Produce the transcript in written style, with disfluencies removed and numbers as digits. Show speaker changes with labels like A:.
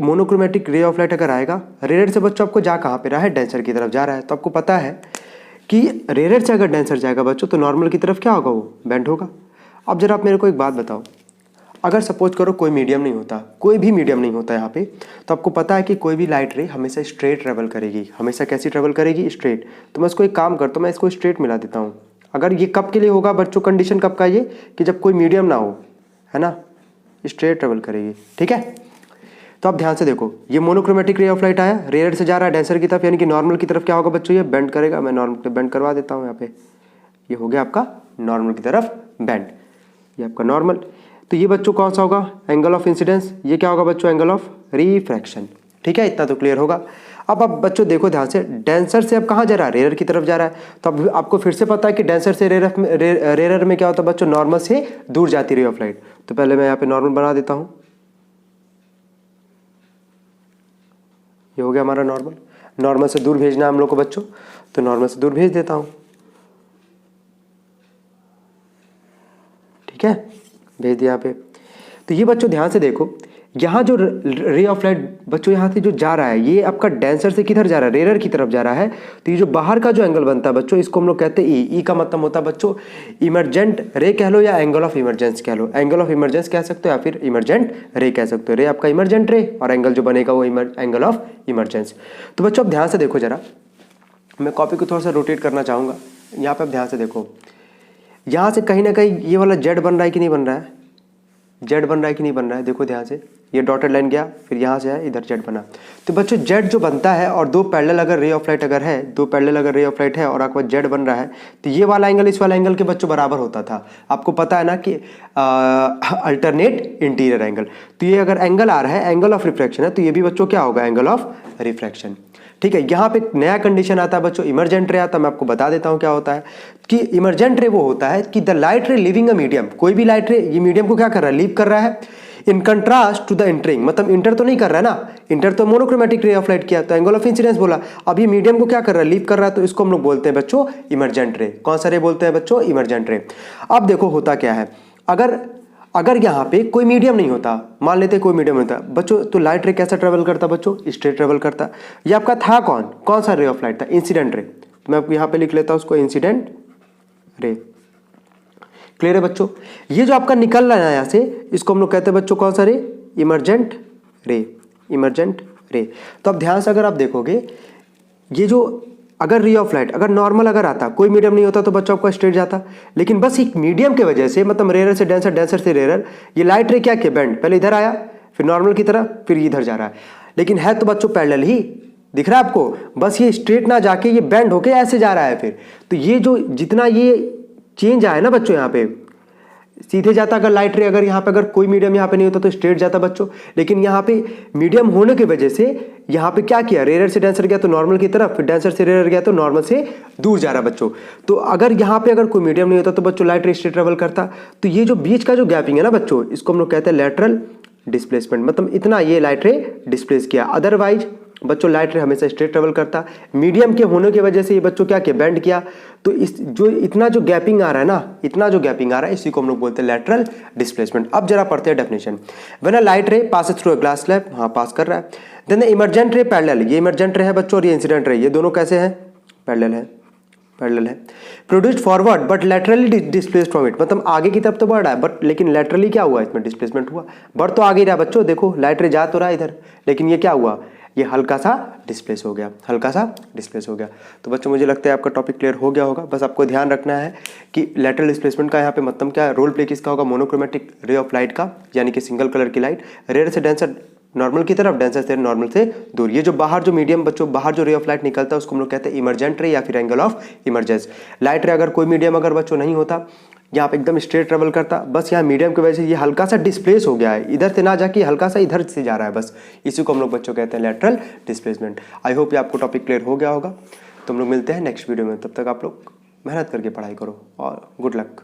A: Monochromatic ray of light अगर आएगा rare से बच्चों आपको जा कहाँ पे रहा है, डेंसर की तरफ जा रहा है। तो आपको पता है कि रेयर से अगर डेंसर जाएगा बच्चों तो नॉर्मल की तरफ क्या होगा, वो बेंड होगा। अब जरा आप मेरे को एक बात बताओ, अगर सपोज करो कोई मीडियम नहीं होता, कोई भी मीडियम नहीं होता यहाँ पे, तो आपको पता है कि कोई भी लाइट रे हमेशा स्ट्रेट ट्रेवल करेगी। हमेशा कैसी ट्रेवल करेगी, स्ट्रेट। तो मैं इसको एक काम करता हूँ, मैं इसको स्ट्रेट मिला देता हूँ। अगर ये कब के लिए होगा बच्चों, कंडीशन कब का ये, कि जब कोई मीडियम ना हो, है ना, स्ट्रेट ट्रेवल करेगी। ठीक है, तो आप ध्यान से देखो, ये मोनोक्रोमेटिक रे ऑफ लाइट आया, रेयर से जा रहा है डेंसर की तरफ, यानी कि नॉर्मल की तरफ क्या होगा बच्चों, ये बेंड करेगा। मैं नॉर्मल पे बेंड करवा देता हूँ यहाँ पे, ये हो गया आपका नॉर्मल की तरफ बेंड, ये आपका नॉर्मल। तो ये बच्चों कौन सा होगा, एंगल ऑफ इंसिडेंस। ये क्या होगा बच्चों, एंगल ऑफ रिफ्रैक्शन। ठीक है, इतना तो क्लियर होगा। अब बच्चों देखो ध्यान से, डेंसर से अब कहाँ जा रहा है, रेयर की तरफ जा रहा है। तो अब आपको फिर से पता है कि डेंसर से रेयर में क्या होता है बच्चों, नॉर्मल से दूर जाती रे ऑफ लाइट। तो पहले मैं यहाँ पे नॉर्मल बना देता हूँ, ये हो गया हमारा नॉर्मल। नॉर्मल से दूर भेजना है हम लोग को बच्चों, तो नॉर्मल से दूर भेज देता हूँ। ठीक है, भेज दिया यहाँ पे। तो ये बच्चों ध्यान से देखो, यहाँ जो रे ऑफ लाइट बच्चों यहाँ से जो जा रहा है, ये आपका डेंसर से किधर जा रहा है, रेयर की तरफ जा रहा है। तो ये जो बाहर का जो एंगल बनता है बच्चों, इसको हम लोग कहते हैं ई। का मतलब होता है बच्चों इमरजेंट रे कह लो, या एंगल ऑफ इमरजेंस कह लो। एंगल ऑफ इमरजेंस कह सकते हो या फिर इमरजेंट रे कह सकते हो। रे आपका इमरजेंट रे और एंगल जो बनेगा वो एंगल ऑफ इमरजेंस। तो बच्चों अब ध्यान से देखो जरा, मैं कॉपी को थोड़ा सा रोटेट करना चाहूँगा। यहाँ पे आप ध्यान से देखो, यहाँ से कहीं ना कहीं ये वाला जेड बन रहा है कि नहीं बन रहा है, जेड बन रहा है कि नहीं बन रहा है। देखो ध्यान से, ये डॉटेड लाइन गया, फिर यहाँ से है इधर जेड बना। तो बच्चों जेड जो बनता है और दो पैरेलल अगर रे ऑफ लाइट अगर है, दो पैरेलल अगर रे ऑफ लाइट है और आपके पास जेड बन रहा है, तो ये वाला एंगल इस वाला एंगल के बच्चों बराबर होता था। आपको पता है ना कि अल्टरनेट इंटीरियर एंगल। तो ये अगर एंगल आ रहा है, एंगल ऑफ रिफ्रैक्शन है, तो ये भी बच्चों क्या होगा, एंगल ऑफ रिफ्रैक्शन। ठीक है, यहाँ पे नया कंडीशन आता है बच्चों, इमरजेंट रे आता है। मैं आपको बता देता हूँ क्या होता है कि इमरजेंट रे वो होता है कि द लाइट रे लिविंग अ मीडियम। कोई भी लाइट रे ये मीडियम को क्या कर रहा है, लीव कर रहा है। In contrast to the entering, मतलब इंटर तो नहीं कर रहा है ना, इंटर तो मोनोक्रोमेटिक रे ऑफ लाइट किया, तो एंगल ऑफ इंसिडेंस बोला। अब ये मीडियम को क्या कर रहा है, लीव कर रहा है, तो इसको हम लोग बोलते हैं बच्चों इमरजेंट रे। कौन सा रे बोलते हैं बच्चों, इमरजेंट रे। अब देखो होता क्या है, अगर यहाँ पे कोई मीडियम नहीं होता, मान लेते कोई मीडियम नहीं होता बच्चों, तो लाइट रे कैसा ट्रेवल करता बच्चों, स्ट्रेट ट्रेवल करता। ये आपका था कौन सा रे ऑफ लाइट था, इंसिडेंट रे। तो मैं यहाँ पे लिख लेता हूँ उसको इंसिडेंट रे। क्लियर है बच्चों। ये जो आपका निकल रहा है यहाँ से, इसको हम लोग कहते हैं बच्चों कौन सा रे, इमरजेंट रे, इमरजेंट रे। तो अब ध्यान से अगर आप देखोगे, ये जो अगर रे ऑफ लाइट अगर नॉर्मल अगर आता, कोई मीडियम नहीं होता तो बच्चों आपका स्ट्रेट जाता। लेकिन बस एक मीडियम की वजह से, मतलब रेयर से डेंसर, डेंसर से रेयर, ये लाइट रे क्या किया, बेंड, पहले इधर आया, फिर नॉर्मल की तरह, फिर इधर जा रहा है। लेकिन है तो बच्चों पैरेलल ही, दिख रहा है आपको, बस ये स्ट्रेट ना जाके ये बेंड होके ऐसे जा रहा है। फिर तो ये जो जितना ये चेंज आया ना बच्चों, यहाँ पे सीधे जाता। अगर लाइट रे अगर यहाँ पे अगर कोई मीडियम यहाँ पे नहीं होता तो स्ट्रेट जाता बच्चों। लेकिन यहाँ पे मीडियम होने की वजह से यहाँ पे क्या किया, रेयर से डेंसर गया तो नॉर्मल की तरफ, फिर डेंसर से रेयर गया तो नॉर्मल से दूर जा रहा बच्चों। तो अगर यहाँ पे अगर कोई मीडियम नहीं होता तो बच्चों लाइट रे स्ट्रेट ट्रेवल करता। तो ये जो बीच का जो गैपिंग है ना बच्चों, इसको हम लोग कहते हैं लेटरल डिस्प्लेसमेंट। मतलब इतना ये लाइट रे डिस्प्लेस किया। अदरवाइज बच्चों लाइट रे हमेशा स्ट्रेट ट्रेवल करता। मीडियम के होने की वजह से ये बच्चों क्या किया, बेंड किया। तो इस जो इतना जो गैपिंग आ रहा है ना, इतना जो गैपिंग आ रहा है, इसी को हम लोग बोलते हैं लेटरल डिस्प्लेसमेंट। अब जरा पढ़ते हैं definition. When a light ray passes through a glass slab, हाँ पास कर रहा है। Then the emergent ray parallel, ये इमरजेंट रे है बच्चों और ये इंसिडेंट रे, ये दोनों कैसे हैं, पैरेलल है, पैरेलल है। Produced forward but laterally displaced from it, मतलब आगे की तरफ तो बढ़ रहा है बट लेकिन लेटरली क्या हुआ, इसमें डिस्प्लेसमेंट हुआ। बढ़ तो आगे रहा बच्चों, देखो लाइट रे जा तो रहा है इधर, लेकिन ये क्या हुआ, ये हल्का सा डिस्प्लेस हो गया, हल्का सा डिस्प्लेस हो गया। तो बच्चों मुझे लगता है आपका टॉपिक क्लियर हो गया होगा। बस आपको ध्यान रखना है कि लेटरल डिस्प्लेसमेंट का यहाँ पे मतलब क्या रोल प्ले किसका होगा, मोनोक्रोमेटिक रे ऑफ लाइट का, यानी कि सिंगल कलर की लाइट, रेयर से डेंसर नॉर्मल की तरफ, डेंसर से नॉर्मल से दूर। ये जो बाहर जो मीडियम बच्चों बाहर जो रे ऑफ लाइट निकलता है उसको हम लोग कहते हैं इमरजेंट रे या फिर एंगल ऑफ इमरजेंस। लाइट रे अगर कोई मीडियम अगर बच्चों नहीं होता, यहाँ पे एकदम स्ट्रेट ट्रेवल करता, बस यहाँ मीडियम की वजह से ये हल्का सा डिस्प्लेस हो गया है, इधर से ना जाके हल्का सा इधर से जा रहा है, बस इसी को हम लोग बच्चों कहते हैं लेटरल डिस्प्लेसमेंट। आई होप ये आपको टॉपिक क्लियर हो गया होगा। तो हम लोग मिलते हैं नेक्स्ट वीडियो में, तब तक आप लोग मेहनत करके पढ़ाई करो और गुड लक।